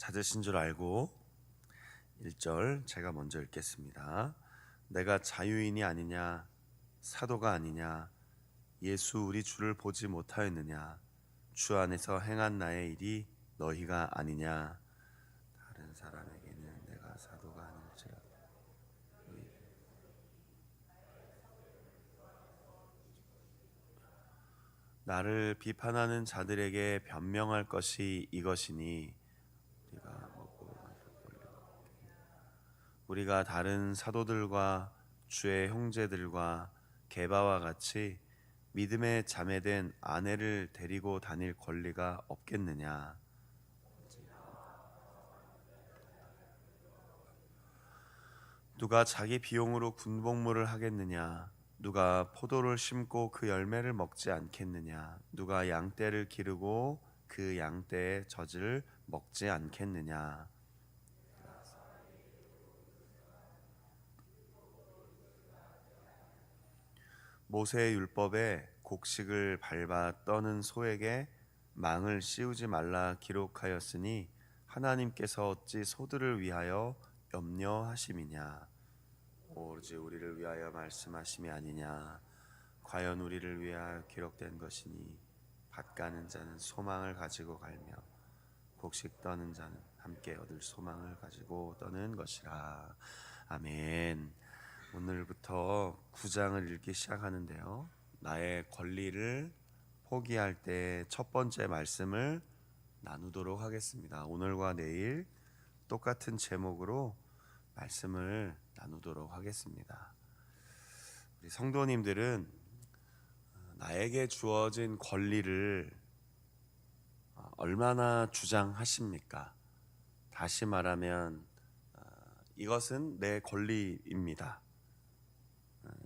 찾으신 줄 알고 1절 제가 먼저 읽겠습니다. 내가 자유인이 아니냐, 사도가 아니냐, 예수 우리 주를 보지 못하였느냐, 주 안에서 행한 나의 일이 너희가 아니냐. 다른 사람에게는 내가 사도가 아닐지라도 나를 비판하는 자들에게 변명할 것이 이것이니 우리가 다른 사도들과 주의 형제들과 게바와 같이 믿음에 자매된 아내를 데리고 다닐 권리가 없겠느냐. 누가 자기 비용으로 군복무를 하겠느냐. 누가 포도를 심고 그 열매를 먹지 않겠느냐. 누가 양떼를 기르고 그 양떼의 젖을 먹지 않겠느냐. 모세의 율법에 곡식을 밟아 떠는 소에게 망을 씌우지 말라 기록하였으니 하나님께서 어찌 소들을 위하여 염려하심이냐. 오로지 우리를 위하여 말씀하심이 아니냐. 과연 우리를 위하여 기록된 것이니 밭 가는 자는 소망을 가지고 갈며 곡식 떠는 자는 함께 얻을 소망을 가지고 떠는 것이라. 아멘. 오늘부터 9장을 읽기 시작하는데요. 나의 권리를 포기할 때 첫 번째 말씀을 나누도록 하겠습니다. 오늘과 내일 똑같은 제목으로 말씀을 나누도록 하겠습니다. 우리 성도님들은 나에게 주어진 권리를 얼마나 주장하십니까? 다시 말하면 이것은 내 권리입니다.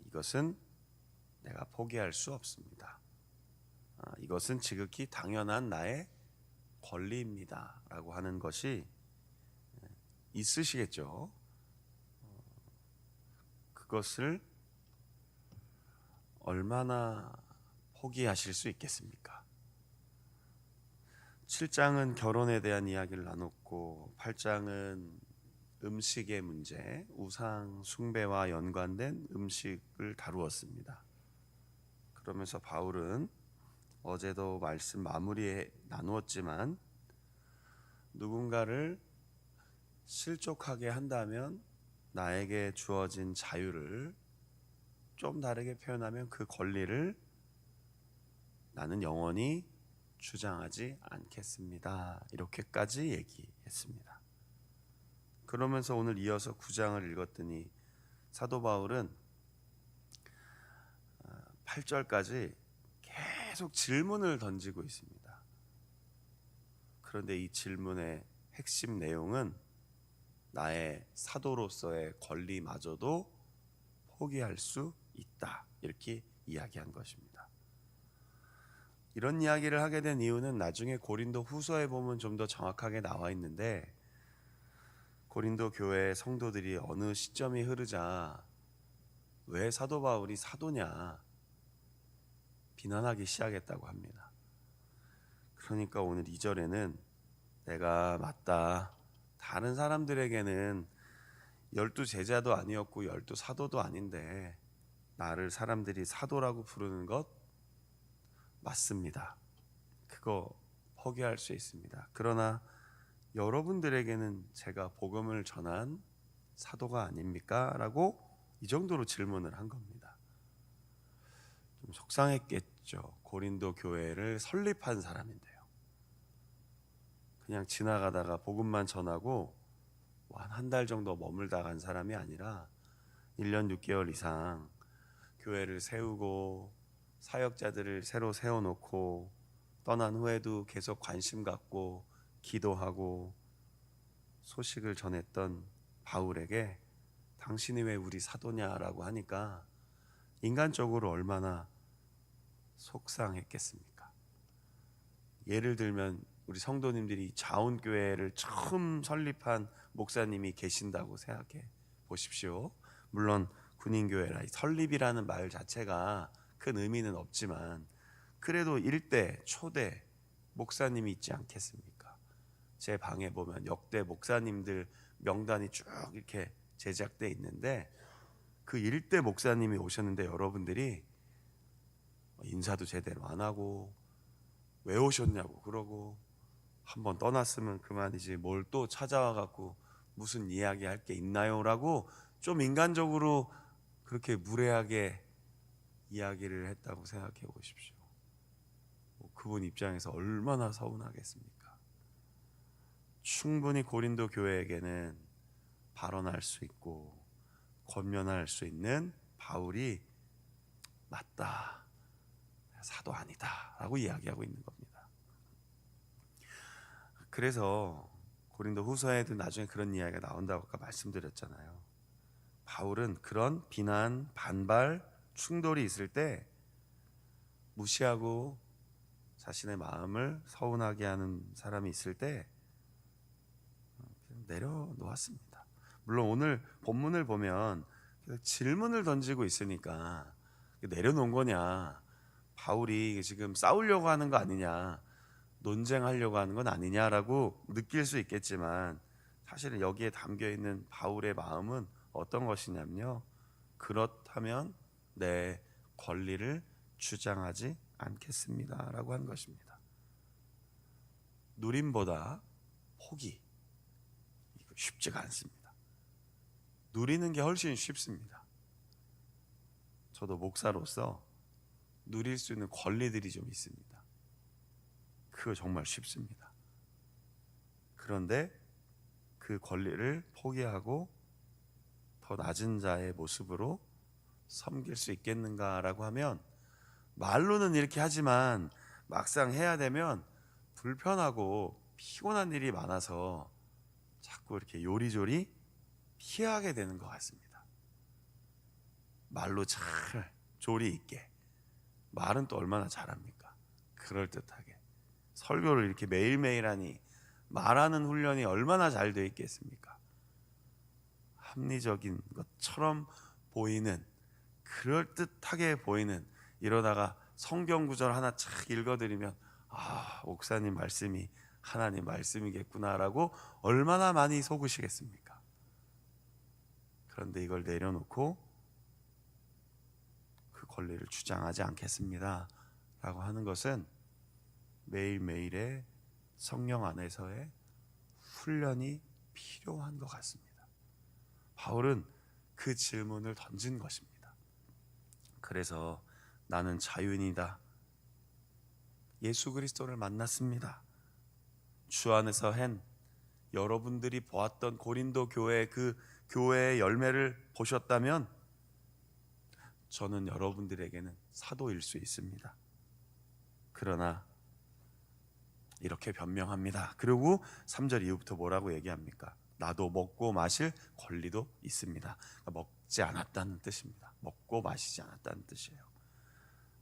이것은 내가 포기할 수 없습니다. 이것은 지극히 당연한 나의 권리입니다. 라고 하는 것이 있으시겠죠. 그것을 얼마나 포기하실 수 있겠습니까? 7장은 결혼에 대한 이야기를 나눴고 8장은 음식의 문제, 우상 숭배와 연관된 음식을 다루었습니다. 그러면서 바울은 어제도 말씀 마무리에 나누었지만 누군가를 실족하게 한다면 나에게 주어진 자유를 좀 다르게 표현하면 그 권리를 나는 영원히 주장하지 않겠습니다. 이렇게까지 얘기했습니다. 그러면서 오늘 이어서 9장을 읽었더니 사도 바울은 8절까지 계속 질문을 던지고 있습니다. 그런데 이 질문의 핵심 내용은 나의 사도로서의 권리마저도 포기할 수 있다. 이렇게 이야기한 것입니다. 이런 이야기를 하게 된 이유는 나중에 고린도 후서에 보면 좀 더 정확하게 나와 있는데 고린도 교회 성도들이 어느 시점이 흐르자 왜 사도 바울이 사도냐 비난하기 시작했다고 합니다. 그러니까 오늘 2절에는 내가 맞다. 다른 사람들에게는 12 제자도 아니었고 12 사도도 아닌데 나를 사람들이 사도라고 부르는 것 맞습니다. 그거 포기할 수 있습니다. 그러나 여러분들에게는 제가 복음을 전한 사도가 아닙니까? 라고 이 정도로 질문을 한 겁니다. 좀 속상했겠죠. 고린도 교회를 설립한 사람인데요. 그냥 지나가다가 복음만 전하고 한 달 정도 머물다 간 사람이 아니라 1년 6개월 이상 교회를 세우고 사역자들을 새로 세워놓고 떠난 후에도 계속 관심 갖고 기도하고 소식을 전했던 바울에게 당신이 왜 우리 사도냐라고 하니까 인간적으로 얼마나 속상했겠습니까? 예를 들면 우리 성도님들이 자운교회를 처음 설립한 목사님이 계신다고 생각해 보십시오. 물론 군인교회라 설립이라는 말 자체가 큰 의미는 없지만 그래도 일대 초대 목사님이 있지 않겠습니까? 제 방에 보면 역대 목사님들 명단이 쭉 이렇게 제작돼 있는데 그 일대 목사님이 오셨는데 여러분들이 인사도 제대로 안 하고 왜 오셨냐고 그러고 한번 떠났으면 그만이지 뭘 또 찾아와 갖고 무슨 이야기 할 게 있나요? 라고 좀 인간적으로 그렇게 무례하게 이야기를 했다고 생각해 보십시오. 그분 입장에서 얼마나 서운하겠습니까? 충분히 고린도 교회에게는 발언할 수 있고 권면할 수 있는 바울이 맞다, 사도 아니다 라고 이야기하고 있는 겁니다. 그래서 고린도 후서에도 나중에 그런 이야기가 나온다고 아까 말씀드렸잖아요. 바울은 그런 비난, 반발, 충돌이 있을 때 무시하고 자신의 마음을 서운하게 하는 사람이 있을 때 그냥 내려놓았습니다. 물론 오늘 본문을 보면 질문을 던지고 있으니까 내려놓은 거냐, 바울이 지금 싸우려고 하는 거 아니냐, 논쟁하려고 하는 건 아니냐라고 느낄 수 있겠지만 사실은 여기에 담겨있는 바울의 마음은 어떤 것이냐면요, 그렇다면 내 권리를 주장하지 않겠습니다 라고 한 것입니다. 누림보다 포기, 이거 쉽지가 않습니다. 누리는 게 훨씬 쉽습니다. 저도 목사로서 누릴 수 있는 권리들이 좀 있습니다. 그거 정말 쉽습니다. 그런데 그 권리를 포기하고 더 낮은 자의 모습으로 섬길 수 있겠는가라고 하면, 말로는 이렇게 하지만 막상 해야 되면 불편하고 피곤한 일이 많아서 자꾸 이렇게 요리조리 피하게 되는 것 같습니다. 말로 잘 조리 있게, 말은 또 얼마나 잘합니까? 그럴듯하게 설교를 이렇게 매일매일 하니 말하는 훈련이 얼마나 잘 되어 있겠습니까? 합리적인 것처럼 보이는, 그럴듯하게 보이는, 이러다가 성경 구절 하나 착 읽어드리면 아, 목사님 말씀이 하나님 말씀이겠구나라고 얼마나 많이 속으시겠습니까? 그런데 이걸 내려놓고 그 권리를 주장하지 않겠습니다 라고 하는 것은 매일매일의 성령 안에서의 훈련이 필요한 것 같습니다. 바울은 그 질문을 던진 것입니다. 그래서 나는 자유인이다, 예수 그리스도를 만났습니다, 주 안에서 한 여러분들이 보았던 고린도 교회의 그 교회의 열매를 보셨다면 저는 여러분들에게는 사도일 수 있습니다. 그러나 이렇게 변명합니다. 그리고 3절 이후부터 뭐라고 얘기합니까? 나도 먹고 마실 권리도 있습니다. 그러니까 먹지 않았다는 뜻입니다. 먹고 마시지 않았다는 뜻이에요.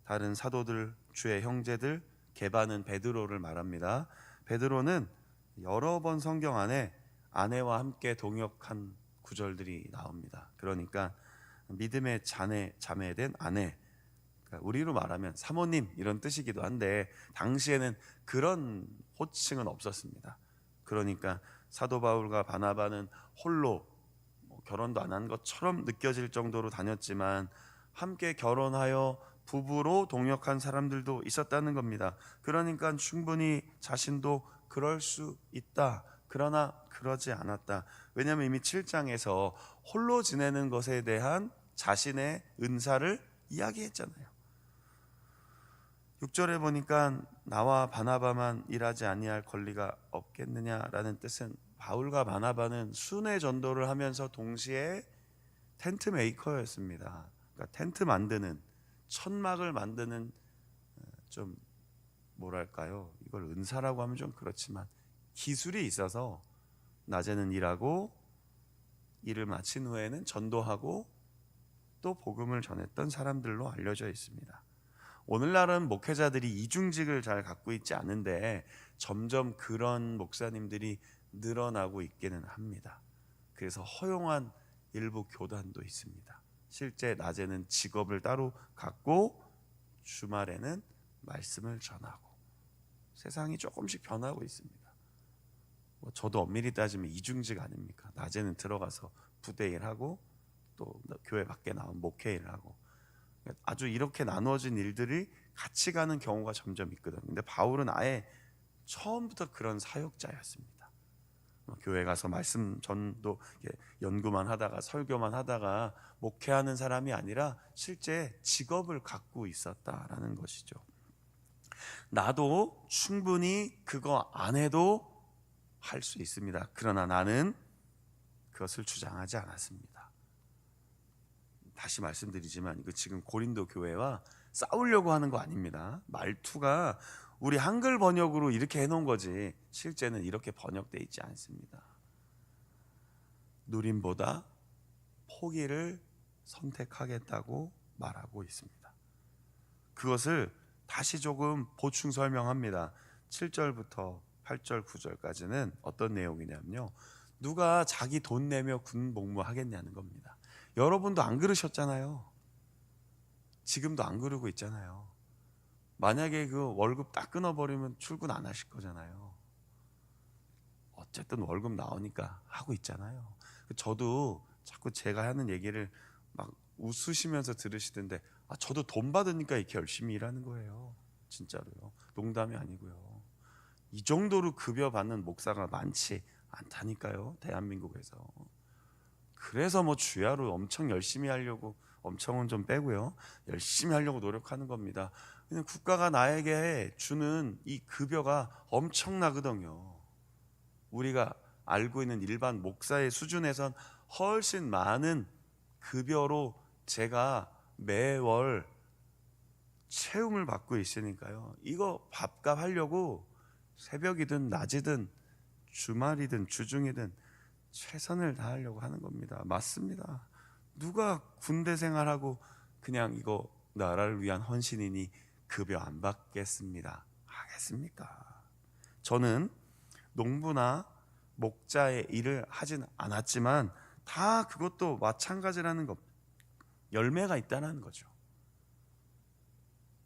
다른 사도들, 주의 형제들, 게바는 베드로를 말합니다. 베드로는 여러 번 성경 안에 아내와 함께 동역한 구절들이 나옵니다. 그러니까 믿음의 자매된 아내, 그러니까 우리로 말하면 사모님 이런 뜻이기도 한데 당시에는 그런 호칭은 없었습니다. 그러니까 사도 바울과 바나바는 홀로 결혼도 안 한 것처럼 느껴질 정도로 다녔지만 함께 결혼하여 부부로 동역한 사람들도 있었다는 겁니다. 그러니까 충분히 자신도 그럴 수 있다. 그러나 그러지 않았다. 왜냐하면 이미 7장에서 홀로 지내는 것에 대한 자신의 은사를 이야기했잖아요. 6절에 보니까 나와 바나바만 일하지 아니할 권리가 없겠느냐라는 뜻은 바울과 바나바는 순회 전도를 하면서 동시에 텐트 메이커였습니다. 그러니까 텐트 만드는, 천막을 만드는, 좀 뭐랄까요, 이걸 은사라고 하면 좀 그렇지만 기술이 있어서 낮에는 일하고 일을 마친 후에는 전도하고 또 복음을 전했던 사람들로 알려져 있습니다. 오늘날은 목회자들이 이중직을 잘 갖고 있지 않은데 점점 그런 목사님들이 늘어나고 있기는 합니다. 그래서 허용한 일부 교단도 있습니다. 실제 낮에는 직업을 따로 갖고 주말에는 말씀을 전하고, 세상이 조금씩 변하고 있습니다. 저도 엄밀히 따지면 이중직 아닙니까? 낮에는 들어가서 부대 일하고 또 교회 밖에 나온 목회 일을 하고, 아주 이렇게 나누어진 일들이 같이 가는 경우가 점점 있거든요. 근데 바울은 아예 처음부터 그런 사역자였습니다. 교회 가서 말씀 전도 연구만 하다가 설교만 하다가 목회하는 사람이 아니라 실제 직업을 갖고 있었다라는 것이죠. 나도 충분히 그거 안 해도 할 수 있습니다. 그러나 나는 그것을 주장하지 않았습니다. 다시 말씀드리지만 이거 지금 고린도 교회와 싸우려고 하는 거 아닙니다. 말투가 우리 한글 번역으로 이렇게 해놓은 거지 실제는 이렇게 번역되어 있지 않습니다. 누림보다 포기를 선택하겠다고 말하고 있습니다. 그것을 다시 조금 보충 설명합니다. 7절부터 8절 9절까지는 어떤 내용이냐면요, 누가 자기 돈 내며 군 복무 하겠냐는 겁니다. 여러분도 안 그러셨잖아요. 지금도 안 그러고 있잖아요. 만약에 그 월급 딱 끊어버리면 출근 안 하실 거잖아요. 어쨌든 월급 나오니까 하고 있잖아요. 저도 자꾸 제가 하는 얘기를 막 웃으시면서 들으시던데, 저도 돈 받으니까 이렇게 열심히 일하는 거예요. 진짜로요. 농담이 아니고요. 이 정도로 급여 받는 목사가 많지 않다니까요, 대한민국에서. 그래서 뭐 주야로 엄청 열심히 하려고, 엄청은 좀 빼고요, 열심히 하려고 노력하는 겁니다. 그냥 국가가 나에게 주는 이 급여가 엄청나거든요. 우리가 알고 있는 일반 목사의 수준에선 훨씬 많은 급여로 제가 매월 채움을 받고 있으니까요, 이거 밥값 하려고 새벽이든 낮이든 주말이든 주중이든 최선을 다하려고 하는 겁니다. 맞습니다. 누가 군대 생활하고 그냥 이거 나라를 위한 헌신이니 급여 안 받겠습니다 하겠습니까? 저는 농부나 목자의 일을 하진 않았지만 다 그것도 마찬가지라는 것, 열매가 있다는 거죠.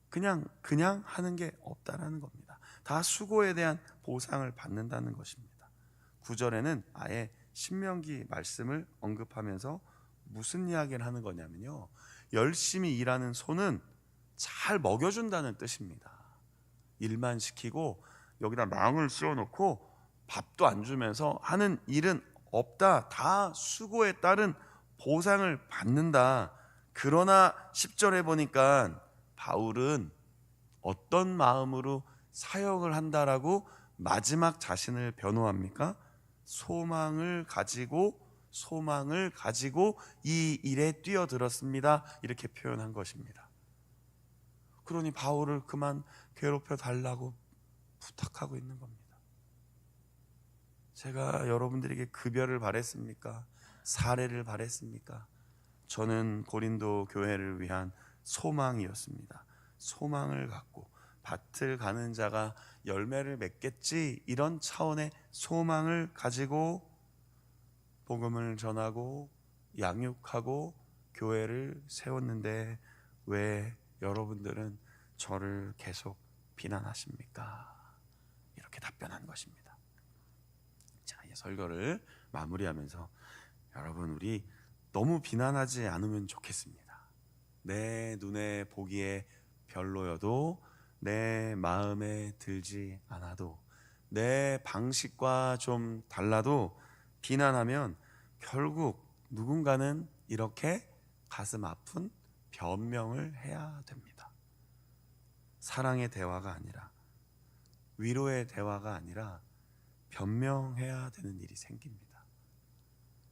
그냥 하는 게 없다라는 겁니다. 다 수고에 대한 보상을 받는다는 것입니다. 9절에는 아예 신명기 말씀을 언급하면서 무슨 이야기를 하는 거냐면요, 열심히 일하는 소는 잘 먹여준다는 뜻입니다. 일만 시키고 여기다 망을 씌워놓고 밥도 안 주면서 하는 일은 없다. 다 수고에 따른 보상을 받는다. 그러나 10절에 보니까 바울은 어떤 마음으로 사역을 한다라고 마지막 자신을 변호합니까? 소망을 가지고 이 일에 뛰어들었습니다. 이렇게 표현한 것입니다. 그러니 바울을 그만 괴롭혀 달라고 부탁하고 있는 겁니다. 제가 여러분들에게 급여를 바랬습니까? 사례를 바랬습니까? 저는 고린도 교회를 위한 소망이었습니다. 소망을 갖고 밭을 가는 자가 열매를 맺겠지, 이런 차원의 소망을 가지고 복음을 전하고 양육하고 교회를 세웠는데 왜 여러분들은 저를 계속 비난하십니까? 이렇게 답변한 것입니다. 자, 이 설교를 마무리하면서 여러분, 우리 너무 비난하지 않으면 좋겠습니다. 내 눈에 보기에 별로여도, 내 마음에 들지 않아도, 내 방식과 좀 달라도 비난하면 결국 누군가는 이렇게 가슴 아픈 변명을 해야 됩니다. 사랑의 대화가 아니라, 위로의 대화가 아니라 변명해야 되는 일이 생깁니다.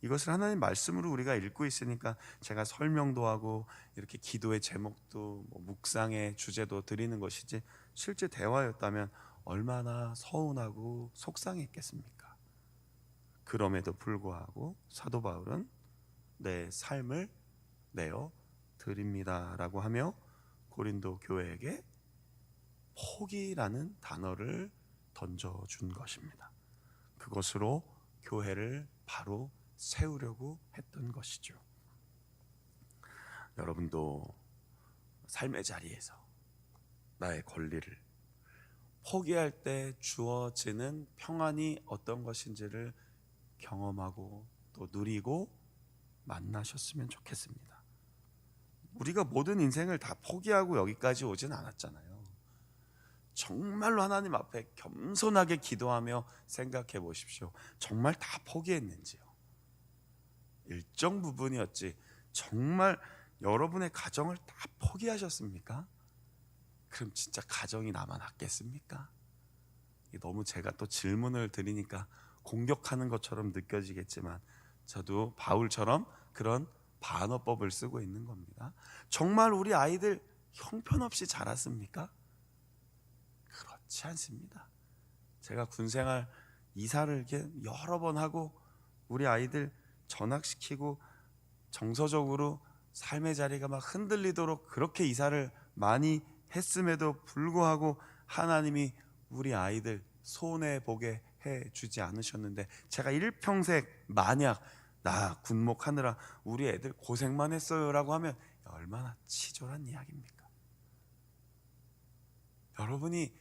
이것을 하나님 말씀으로 우리가 읽고 있으니까 제가 설명도 하고 이렇게 기도의 제목도 묵상의 주제도 드리는 것이지, 실제 대화였다면 얼마나 서운하고 속상했겠습니까? 그럼에도 불구하고 사도 바울은 내 삶을 내어 드립니다라고 하며 고린도 교회에게 포기라는 단어를 던져준 것입니다. 그것으로 교회를 바로 세우려고 했던 것이죠. 여러분도 삶의 자리에서 나의 권리를 포기할 때 주어지는 평안이 어떤 것인지를 경험하고 또 누리고 만나셨으면 좋겠습니다. 우리가 모든 인생을 다 포기하고 여기까지 오진 않았잖아요. 정말로 하나님 앞에 겸손하게 기도하며 생각해 보십시오. 정말 다 포기했는지요? 일정 부분이었지 정말 여러분의 가정을 다 포기하셨습니까? 그럼 진짜 가정이 남아났겠습니까? 너무 제가 또 질문을 드리니까 공격하는 것처럼 느껴지겠지만 저도 바울처럼 그런 반어법을 쓰고 있는 겁니다. 정말 우리 아이들 형편없이 자랐습니까? 그렇지 않습니다. 제가 군생활 이사를 이렇게 여러 번 하고 우리 아이들 전학시키고 정서적으로 삶의 자리가 막 흔들리도록 그렇게 이사를 많이 했음에도 불구하고 하나님이 우리 아이들 손해보게 해주지 않으셨는데, 제가 일평생 만약 나 군목하느라 우리 애들 고생만 했어요 라고 하면 얼마나 치졸한 이야기입니까? 여러분이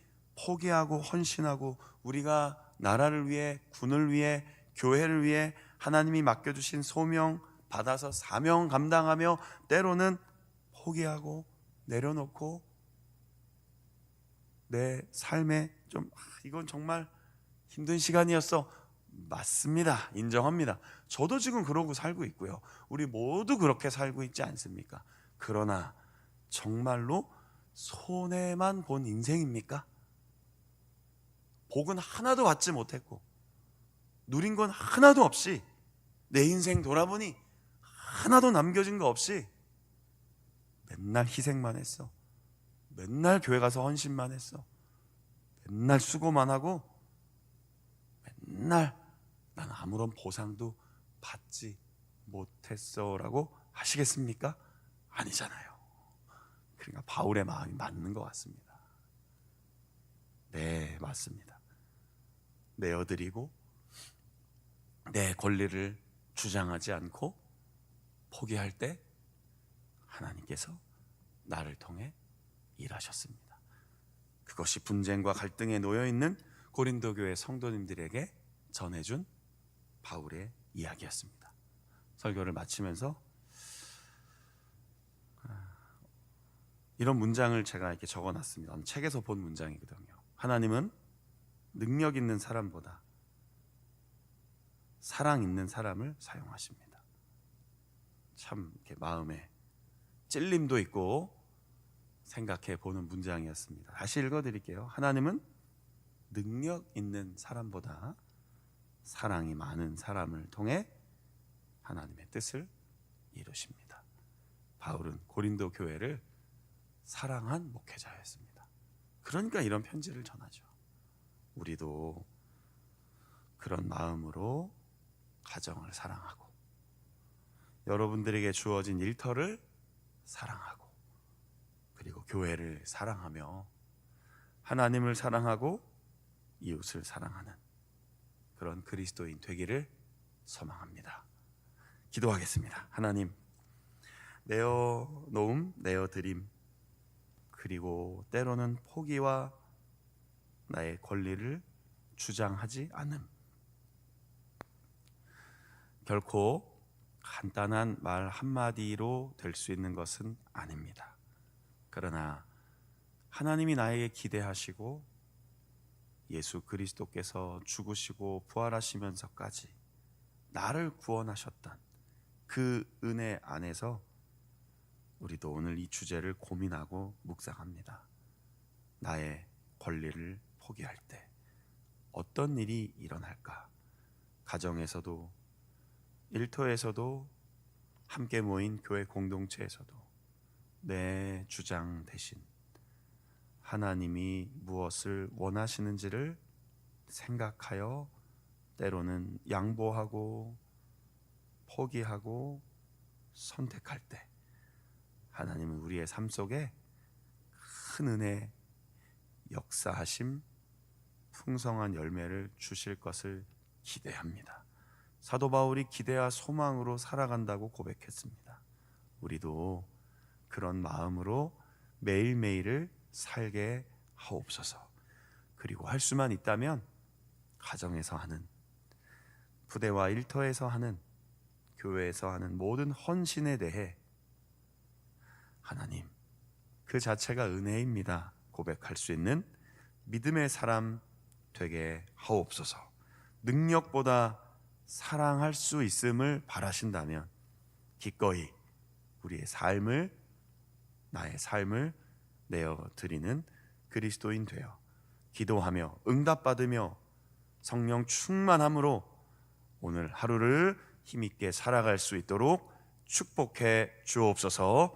포기하고 헌신하고 우리가 나라를 위해, 군을 위해, 교회를 위해 하나님이 맡겨주신 소명 받아서 사명 감당하며 때로는 포기하고 내려놓고 내 삶에 좀 이건 정말 힘든 시간이었어. 맞습니다. 인정합니다. 저도 지금 그러고 살고 있고요. 우리 모두 그렇게 살고 있지 않습니까? 그러나 정말로 손해만 본 인생입니까? 복은 하나도 받지 못했고 누린 건 하나도 없이 내 인생 돌아보니 하나도 남겨진 거 없이 맨날 희생만 했어. 맨날 교회 가서 헌신만 했어. 맨날 수고만 하고 맨날 난 아무런 보상도 받지 못했어 라고 하시겠습니까? 아니잖아요. 그러니까 바울의 마음이 맞는 것 같습니다. 네, 맞습니다. 내어드리고 내 권리를 주장하지 않고 포기할 때 하나님께서 나를 통해 일하셨습니다. 그것이 분쟁과 갈등에 놓여있는 고린도 교회 성도님들에게 전해준 바울의 이야기였습니다. 설교를 마치면서 이런 문장을 제가 이렇게 적어놨습니다. 책에서 본 문장이거든요. 하나님은 능력 있는 사람보다 사랑 있는 사람을 사용하십니다. 참 이렇게 마음에 찔림도 있고 생각해 보는 문장이었습니다. 다시 읽어드릴게요. 하나님은 능력 있는 사람보다 사랑이 많은 사람을 통해 하나님의 뜻을 이루십니다. 바울은 고린도 교회를 사랑한 목회자였습니다. 그러니까 이런 편지를 전하죠. 우리도 그런 마음으로 가정을 사랑하고 여러분들에게 주어진 일터를 사랑하고 그리고 교회를 사랑하며 하나님을 사랑하고 이웃을 사랑하는 그런 그리스도인 되기를 소망합니다. 기도하겠습니다. 하나님, 내어놓음, 내어드림, 그리고 때로는 포기와 나의 권리를 주장하지 않음, 결코 간단한 말 한마디로 될 수 있는 것은 아닙니다. 그러나 하나님이 나에게 기대하시고 예수 그리스도께서 죽으시고 부활하시면서까지 나를 구원하셨던 그 은혜 안에서 우리도 오늘 이 주제를 고민하고 묵상합니다. 나의 권리를 포기할 때 어떤 일이 일어날까? 가정에서도 일터에서도 함께 모인 교회 공동체에서도 내 주장 대신 하나님이 무엇을 원하시는지를 생각하여 때로는 양보하고 포기하고 선택할 때 하나님은 우리의 삶 속에 큰 은혜, 역사하심, 풍성한 열매를 주실 것을 기대합니다. 사도 바울이 기대와 소망으로 살아간다고 고백했습니다. 우리도 그런 마음으로 매일매일을 살게 하옵소서. 그리고 할 수만 있다면 가정에서 하는, 부대와 일터에서 하는, 교회에서 하는 모든 헌신에 대해 하나님, 그 자체가 은혜입니다 고백할 수 있는 믿음의 사람 되게 하옵소서. 능력보다 사랑할 수 있음을 바라신다면 기꺼이 우리의 삶을, 나의 삶을 내어드리는 그리스도인 되어 기도하며 응답받으며 성령 충만함으로 오늘 하루를 힘있게 살아갈 수 있도록 축복해 주옵소서.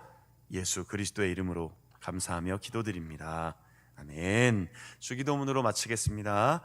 예수 그리스도의 이름으로 감사하며 기도드립니다. 아멘. 주기도문으로 마치겠습니다.